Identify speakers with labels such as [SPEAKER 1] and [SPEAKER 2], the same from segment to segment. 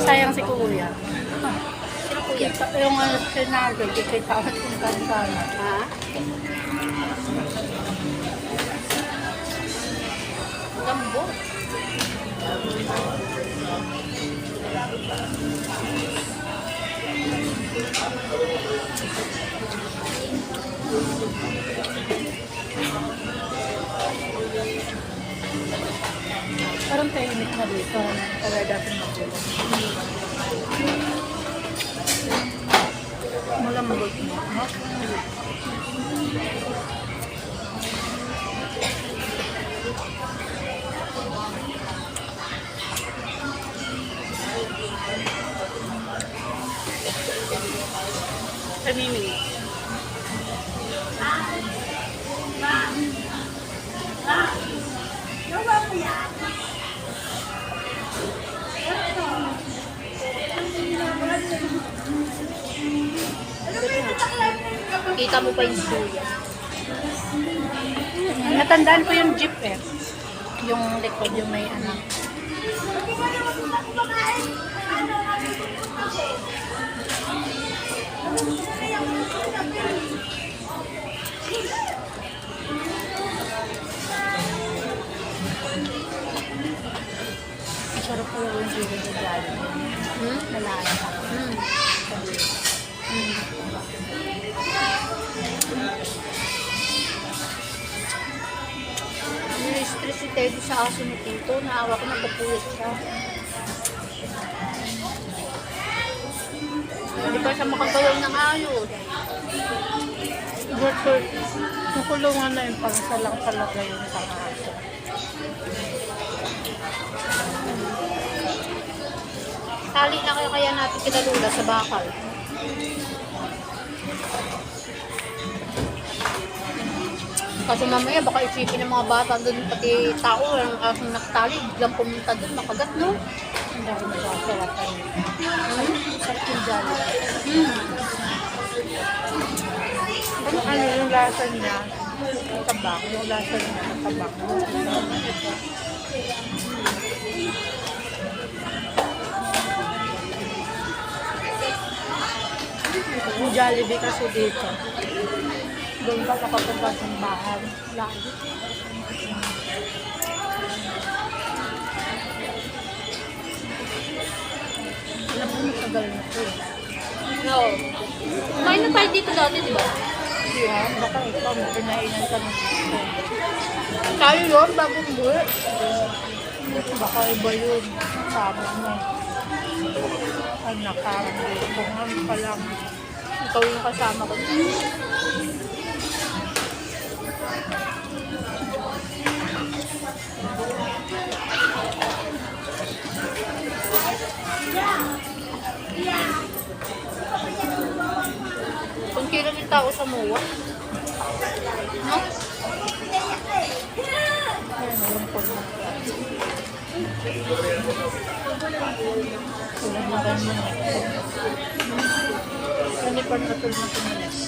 [SPEAKER 1] Sayang si Kuya. Sino Kuya? Yung senado, kita ako yung kansana.
[SPEAKER 2] Ha? Gambo.
[SPEAKER 1] Parang tahimik na dito. Kaya dapat magulo. Malambot mo.
[SPEAKER 2] Kamimili. Kita mo pa yung suya.
[SPEAKER 1] Natandaan ko yung jeep eh. Yung likod, yung may anak. Sarap pala yung jeep sa dali. Lalaki pa.
[SPEAKER 2] Nire-stress si Teddy sa aso ni Tito. Naawa ko nagpapuyot siya. Hindi pa siya makagalaw ng ayos.
[SPEAKER 1] But nakulungan na yung pangsalang talaga yung pangaso.
[SPEAKER 2] Tali na kaya natin kila Lula sa bakal. Kasi mamaya baka isipin ng mga bata doon pati tao ang asong nakatali, biglang pumunta doon, makagat, no?
[SPEAKER 1] Ang dami masasarapan. Sarap yung jolly. Ano yung lasa niya? Tabak. Yung lasa niya, tabak. Yung Jollibee kasi dito. Doon ka nakapunta sa bahay. Lagi. Alam mo, matagal na ito eh.
[SPEAKER 2] No. Kumain na tayo dito dati, di ba?
[SPEAKER 1] Hindi ha, baka ikaw, pinainan ka ng dito.
[SPEAKER 2] Tayo yun, bagong buhay.
[SPEAKER 1] Baka iba yun. Sama mo. Anak, parang dito. Ano pa lang.
[SPEAKER 2] Ikaw yung kasama ko. Kung kailan yung tao sa MOA? No?
[SPEAKER 1] Ayun, malungkot na. Tulad na ganyan. Ano pa natul na tumilis?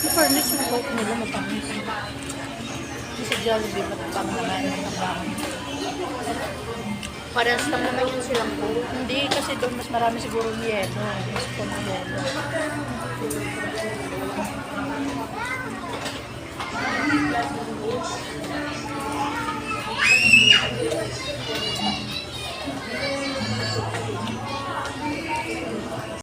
[SPEAKER 1] Sa furnace mo ko nila matamis. Sa Jollibee matapang naman ang tabangan.
[SPEAKER 2] Parehas lang naman yun silang po.
[SPEAKER 1] Hindi, kasi doon mas marami siguro ng yelo. Mas po ng yelo.